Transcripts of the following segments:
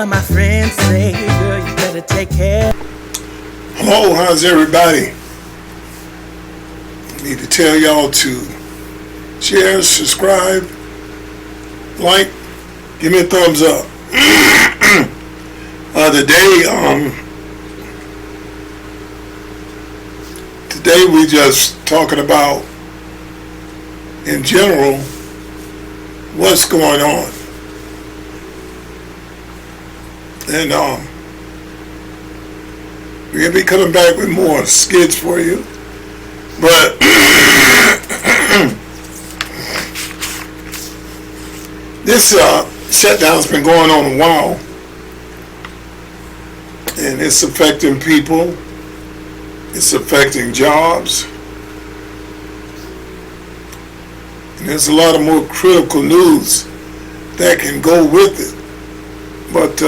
my friends say, girl, you better take care. Hello, how's everybody? I need to tell y'all to share, subscribe, like, give me a thumbs up. Today we just talking about, in general, what's going on. And we're going to be coming back with more skits for you. But this shutdown's been going on a while. And it's affecting people. It's affecting jobs. And there's a lot of more critical news that can go with it. But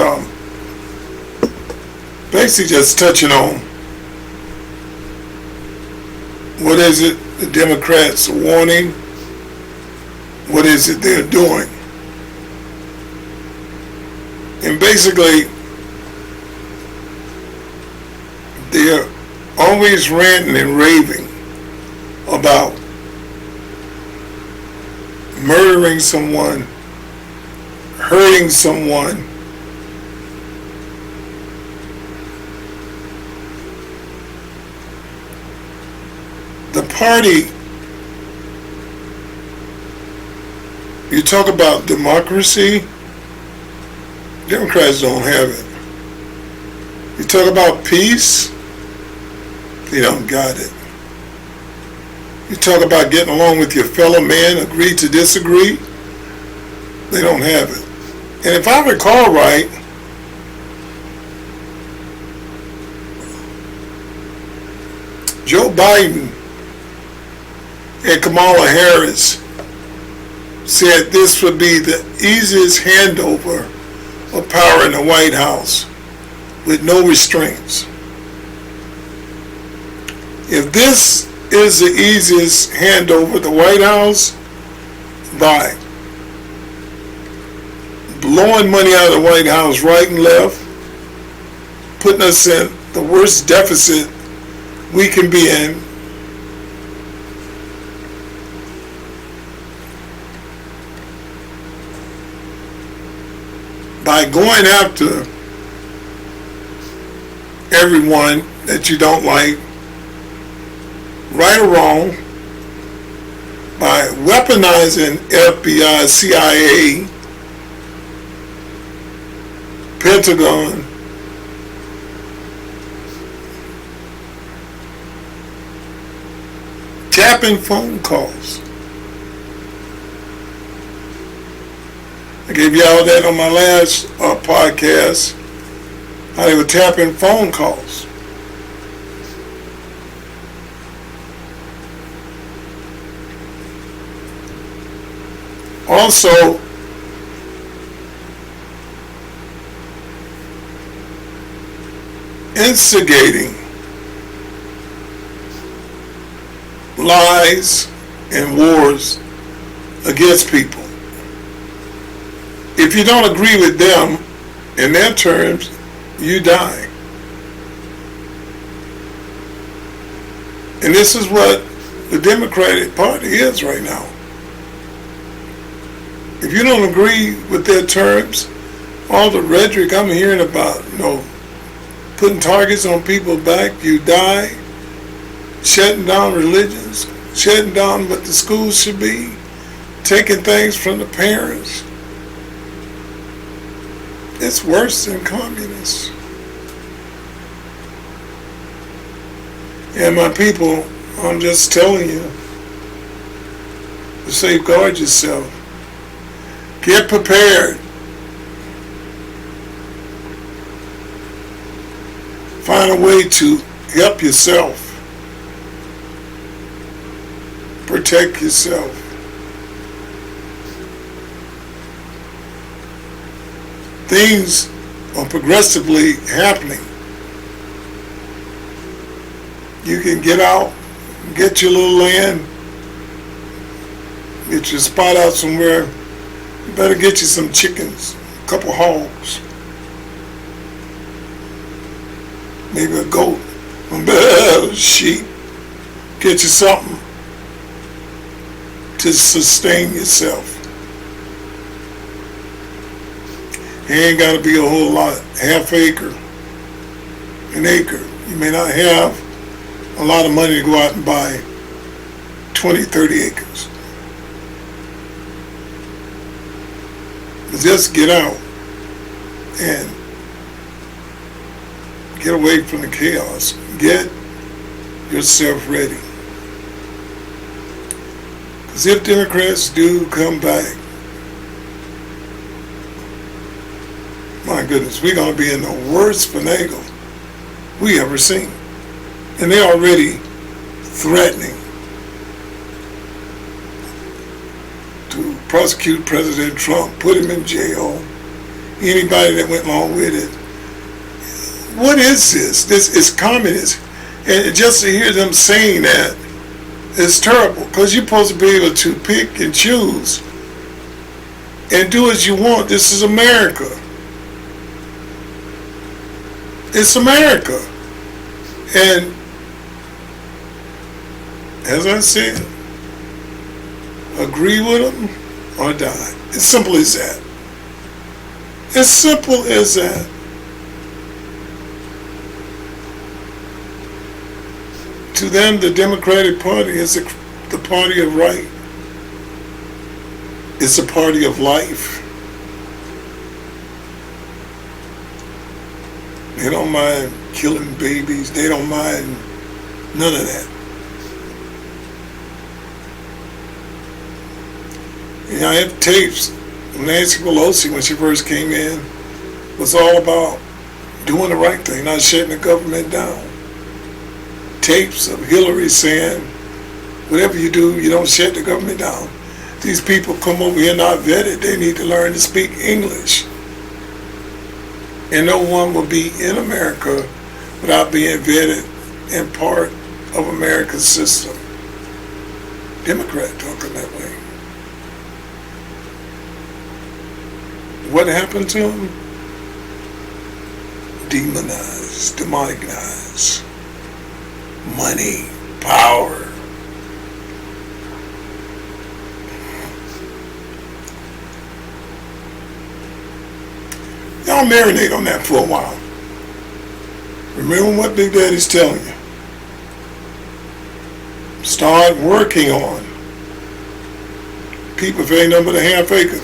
basically just touching on what is it the Democrats are wanting, what is it they're doing. And basically they're always ranting and raving about murdering someone, hurting someone, the party. You talk about democracy, Democrats don't have it. You talk about peace, they don't got it. You talk about getting along with your fellow man, agree to disagree, they don't have it. And if I recall right, Joe Biden and Kamala Harris said this would be the easiest handover of power in the White House with no restraints. If this is the easiest handover of the White House, by blowing money out of the White House right and left, putting us in the worst deficit we can be in, by going after everyone that you don't like, right or wrong, by weaponizing FBI, CIA, Pentagon, tapping phone calls. I gave y'all that on my last podcast, how they were tapping phone calls. Also, instigating lies and wars against people. If you don't agree with them in their terms, you die. And this is what the Democratic Party is right now. If you don't agree with their terms, all the rhetoric I'm hearing about, putting targets on people's back, you die, shutting down religions, shutting down what the schools should be, taking things from the parents. It's worse than communists. And my people, I'm just telling you to safeguard yourself. Get prepared. Find a way to help yourself. Protect yourself. Things are progressively happening. You can get out, get your little land, get your spot out somewhere. You better get you some chickens, a couple hogs. maybe a goat, sheep. Get you something to sustain yourself. It ain't got to be a whole lot, half acre, an acre. You may not have a lot of money to go out and buy 20, 30 acres. But just get out and get away from the chaos. Get yourself ready. Because if Democrats do come back, my goodness, we're going to be in the worst finagle we ever seen. And they're already threatening to prosecute President Trump, put him in jail, anybody that went along with it. What is this? This is communist. And just to hear them saying that is terrible, because you're supposed to be able to pick and choose and do as you want. This is America. It's America. And as I said, agree with them or die. It's simple as that. As simple as that. To them, the Democratic Party is the party of right. It's a party of life. They don't mind killing babies. They don't mind none of that. You know, I had tapes of Nancy Pelosi when she first came in. Was all about doing the right thing, not shutting the government down. Tapes of Hillary saying, whatever you do, you don't shut the government down. These people come over here not vetted. They need to learn to speak English. And no one will be in America without being vetted and part of America's system. Democrat talking that way. What happened to them? Demonized, demonized. Money, power. Y'all marinate on that for a while. Remember what Big Daddy's telling you. Start working on people if it ain't nothing but a half acre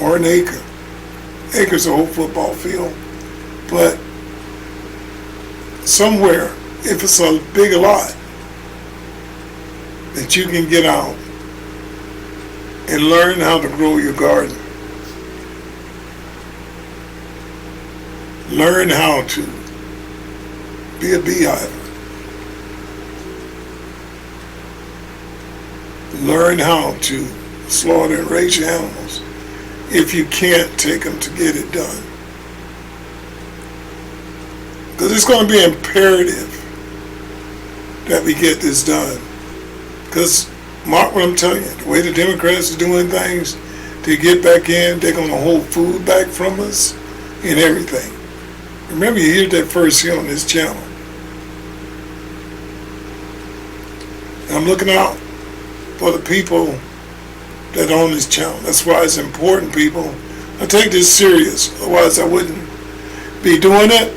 or an acre. Acre's a whole football field. But somewhere, if it's a big lot, that you can get out and learn how to grow your garden. Learn how to be a beehiver. Learn how to slaughter and raise your animals if you can't take them to get it done. Because it's going to be imperative that we get this done. Because, mark what I'm telling you, the way the Democrats are doing things, to get back in, they're going to hold food back from us and everything. Remember, you heard that first here on this channel. And I'm looking out for the people that own this channel. That's why it's important, people. I take this serious, otherwise I wouldn't be doing it.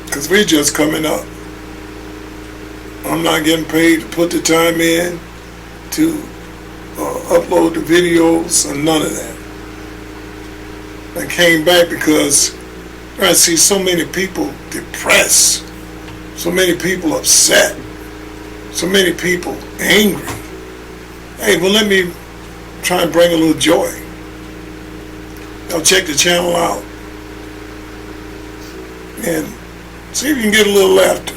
Because we're just coming up. I'm not getting paid to put the time in to upload the videos and none of that. I came back because I see so many people depressed, so many people upset, so many people angry. Hey, well, let me try and bring a little joy. Y'all check the channel out and see if you can get a little laughter.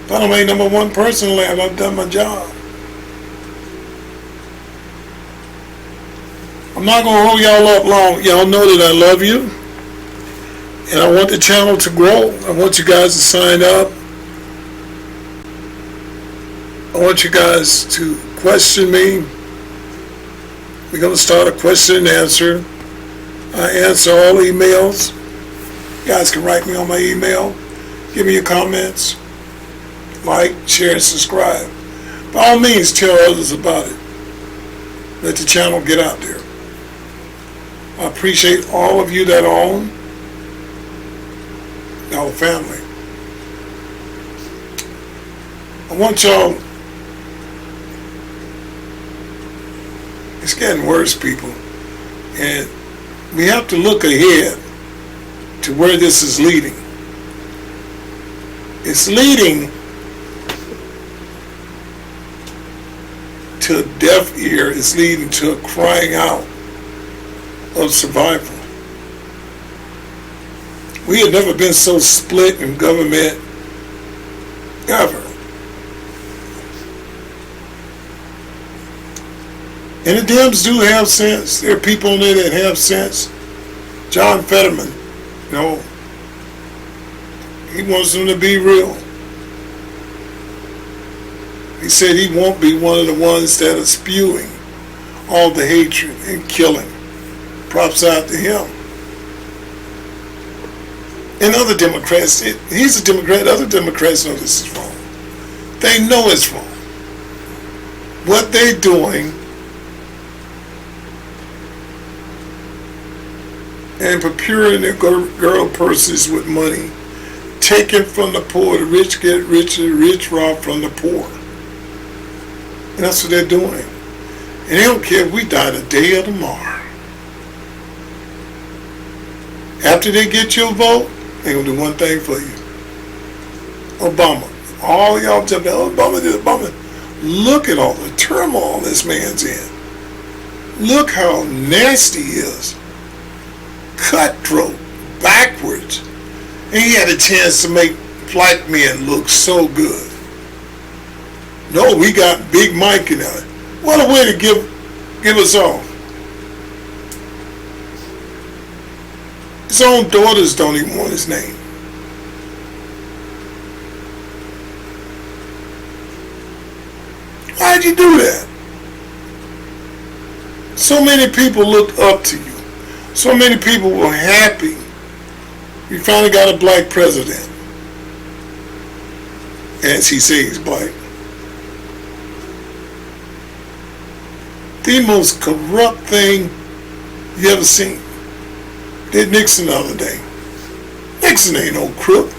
If I don't make number one person laugh, I've done my job. I'm not going to hold y'all up long. Y'all know that I love you. And I want the channel to grow. I want you guys to sign up. I want you guys to question me. We're going to start a question and answer. I answer all emails. You guys can write me on my email. Give me your comments. Like, share, and subscribe. By all means, tell others about it. Let the channel get out there. I appreciate all of you that are on. Our family. I want y'all. It's getting worse, people. And we have to look ahead to where this is leading. It's leading to a deaf ear. It's leading to a crying out of survival. We have never been so split in government ever. And the Dems do have sense. There are people in there that have sense. John Fetterman, he wants them to be real. He said he won't be one of the ones that are spewing all the hatred and killing. Props out to him. And other Democrats, he's a Democrat, other Democrats know this is wrong. They know it's wrong. What they're doing and procuring their girl purses with money, taken from the poor. The rich get richer, the rich rob from the poor. And that's what they're doing. And they don't care if we die today or tomorrow. After they get your vote, they're going to do one thing for you. Obama. All y'all jump in, Obama did Obama. Look at all the turmoil this man's in. Look how nasty he is. Cutthroat, backwards. And he had a chance to make black men look so good. No, we got Big Mike in there. What a way to give us off. His own daughters don't even want his name. Why'd you do that? So many people looked up to you. So many people were happy. We finally got a black president. As he says, he's black. The most corrupt thing you ever seen. Did Nixon the other day. Nixon ain't no crook.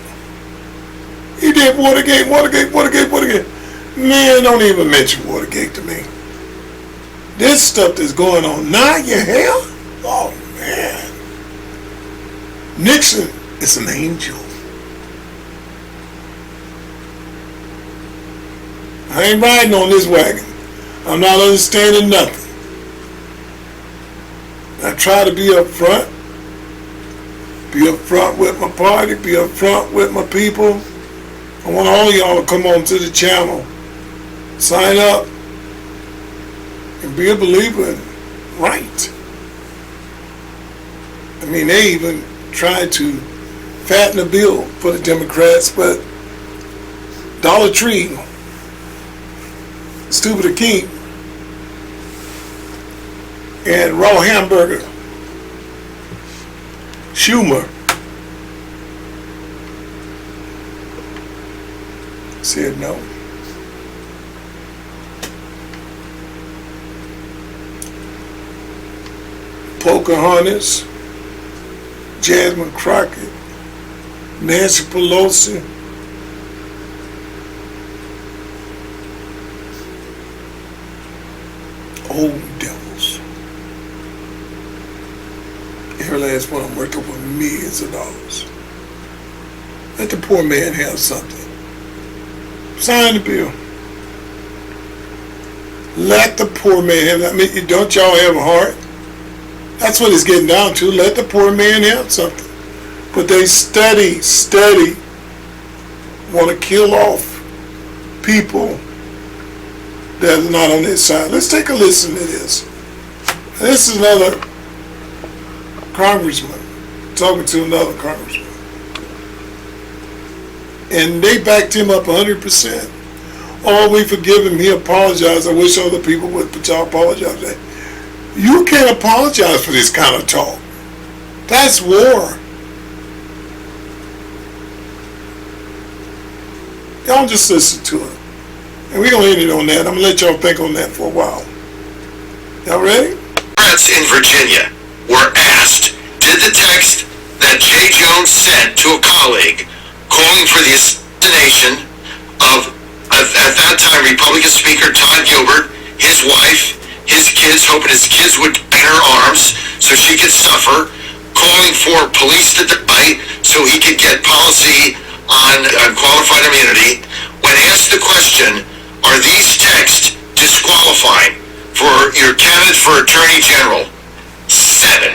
He did Watergate. Man, don't even mention Watergate to me. This stuff that's going on now, you hear? Oh, man. Nixon is an angel. I ain't riding on this wagon. I'm not understanding nothing. I try to be up front. Be up front with my party. Be up front with my people. I want all y'all to come on to the channel. Sign up. And be a believer in right. I mean, they even tried to fatten the bill for the Democrats, but Dollar Tree, Stupid King, and Raw Hamburger, Schumer, said no. Pocahontas, Jasmine Crockett, Nancy Pelosi, old devils. Every last one of them worth over millions of dollars. Let the poor man have something. Sign the bill. Let the poor man have that. I mean, don't y'all have a heart? That's what it's getting down to. Let the poor man have something. But they steady want to kill off people that are not on their side. Let's take a listen to this. This is another congressman talking to another congressman. And they backed him up 100%. Oh, we forgive him. He apologized. I wish other people would, but y'all apologize for that. You can't apologize for this kind of talk. That's war. Y'all just listen to it. And we're going to end it on that. I'm going to let y'all think on that for a while. Y'all ready? Democrats in Virginia were asked, did the text that Jay Jones sent to a colleague calling for the assassination of, at that time, Republican Speaker Todd Gilbert, his wife, his kids, hoping his kids would die in her arms so she could suffer, calling for police to die so he could get policy on qualified immunity. When asked the question, are these texts disqualifying for your candidate for Attorney General, 7%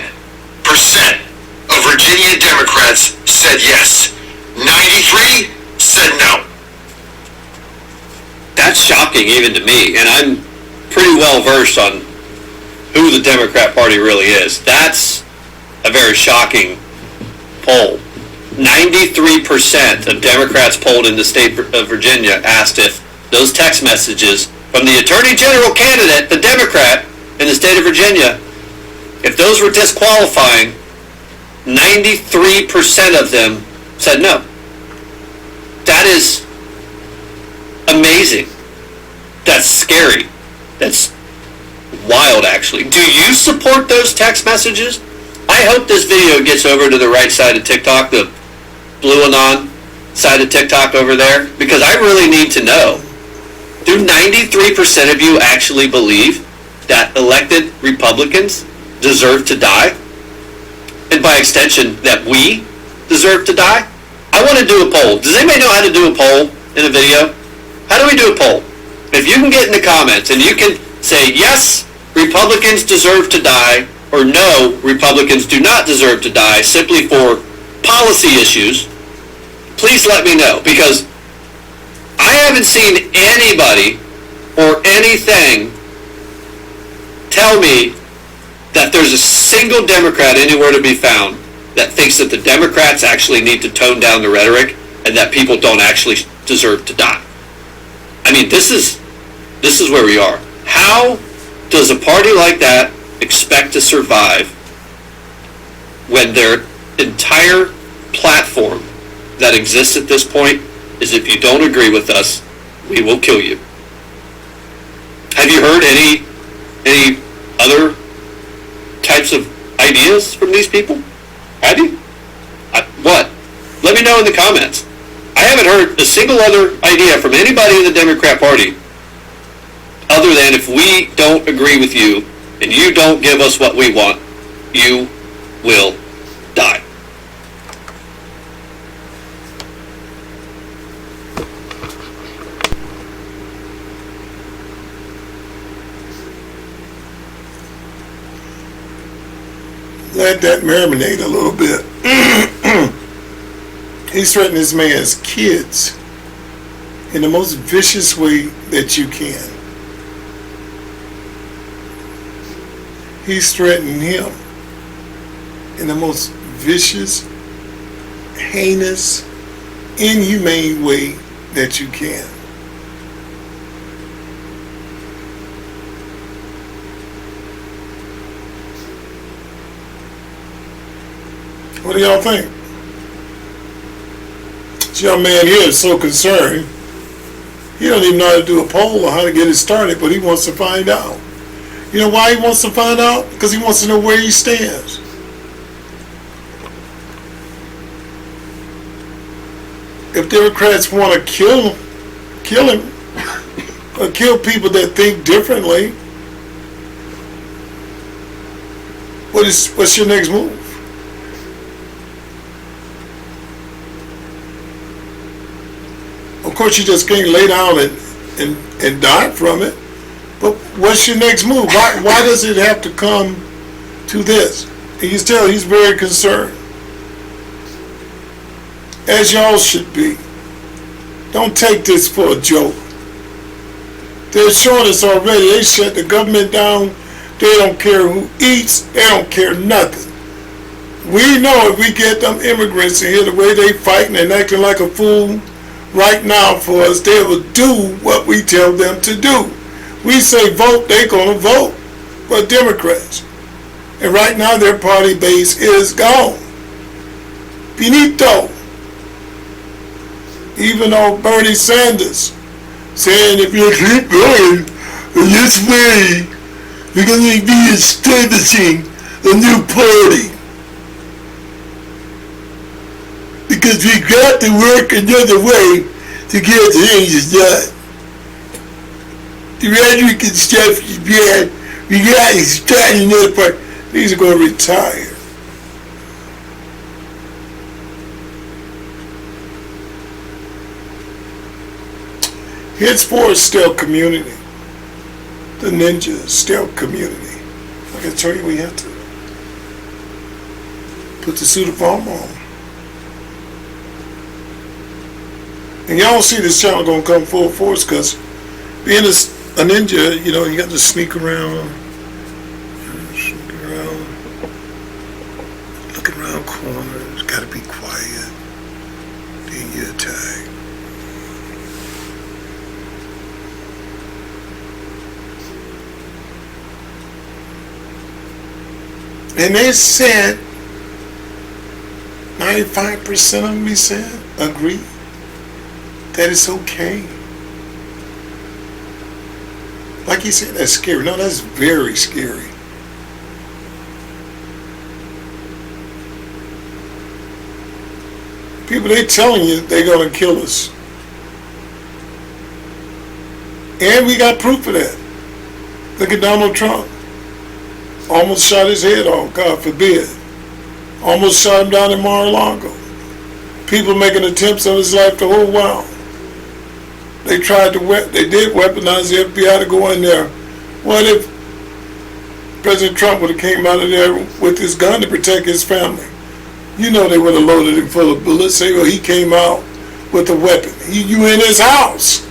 of Virginia Democrats said yes. 93 said no. That's shocking even to me, and I'm pretty well versed on who the Democrat Party really is. That's a very shocking poll. 93% of Democrats polled in the state of Virginia asked if those text messages from the Attorney General candidate, the Democrat in the state of Virginia, if those were disqualifying, 93% of them said no. That is amazing. That's scary. That's wild, actually. Do you support those text messages? I hope this video gets over to the right side of TikTok, the Blue Anon side of TikTok over there, because I really need to know. Do 93% of you actually believe that elected Republicans deserve to die? And by extension, that we deserve to die? I want to do a poll. Does anybody know how to do a poll in a video? How do we do a poll? If you can get in the comments and you can say, yes, Republicans deserve to die, or no, Republicans do not deserve to die simply for policy issues, please let me know, because I haven't seen anybody or anything tell me that there's a single Democrat anywhere to be found that thinks that the Democrats actually need to tone down the rhetoric and that people don't actually deserve to die. I mean, this is where we are. How does a party like that expect to survive when their entire platform that exists at this point is, if you don't agree with us, we will kill you? Have you heard any other types of ideas from these people? Have you? What? Let me know in the comments. I haven't heard a single other idea from anybody in the Democrat Party other than, if we don't agree with you and you don't give us what we want, you will die. Let that marinate a little bit. He's threatening this man's kids in the most vicious way that you can. He's threatening him in the most vicious, heinous, inhumane way that you can. What do y'all think? This young man here is so concerned. He don't even know how to do a poll or how to get it started, but he wants to find out. You know why he wants to find out? Because he wants to know where he stands. If Democrats want to kill him, or kill people that think differently, what's your next move? Of course, you just can't lay down and die from it. But what's your next move? Why does it have to come to this? And you can tell he's very concerned. As y'all should be. Don't take this for a joke. They're showing us already. They shut the government down. They don't care who eats. They don't care nothing. We know if we get them immigrants in here the way they fighting and acting like a fool right now for us, they will do what we tell them to do. We say vote, they're going to vote for Democrats. And right now their party base is gone. Finito. Even though Bernie Sanders saying if you keep going this way, you're going to be establishing a new party. Because we got to work another way to get things done. The rhetoric and stuff is bad. We got to start another party. These are going to retire. Henceforth, still community. The ninja is still community. Like I told you, we have to put the suit of armor on. And y'all see this channel gonna come full force because being a ninja, you know, you got to sneak around, look around corners, gotta be quiet, then you attack. And they said, 95% of me said, agree, that it's okay. Like he said, that's scary. No, that's very scary. People, they telling you they're going to kill us. And we got proof of that. Look at Donald Trump. Almost shot his head off, God forbid. Almost shot him down in Mar-a-Lago. People making attempts on his life the whole while. They tried to, they did weaponize the FBI to go in there. What if President Trump would have came out of there with his gun to protect his family? You know they would have loaded him full of bullets. Say, well, he came out with a weapon. You in his house.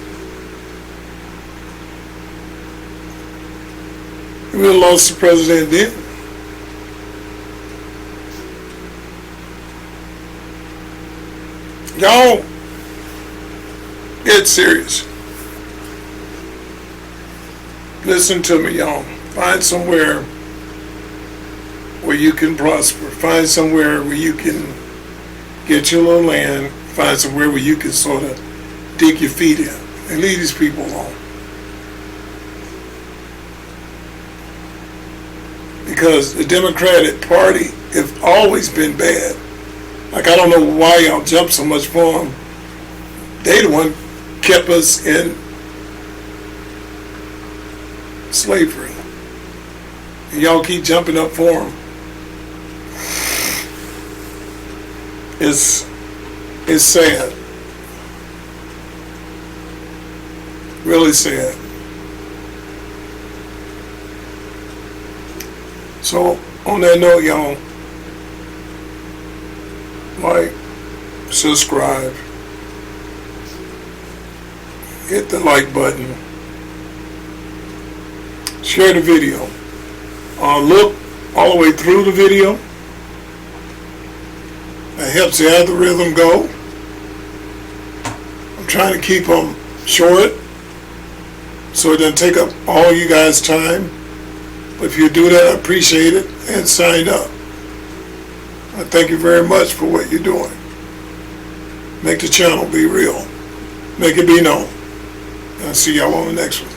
We would have lost the president then. Y'all get serious. Listen to me, y'all. Find somewhere where you can prosper. Find somewhere where you can get your little land. Find somewhere where you can sort of dig your feet in and leave these people alone. Because the Democratic Party has always been bad. Like, I don't know why y'all jump so much for them. They the one kept us in slavery. And y'all keep jumping up for them. It's sad. Really sad. So, on that note, y'all, like, subscribe, hit the like button, share the video, look all the way through the video. That helps the algorithm go. I'm trying to keep them short so it doesn't take up all you guys' time. But if you do that, I appreciate it, and sign up. I thank you very much for what you're doing. Make the channel be real. Make it be known. I'll see y'all on the next one.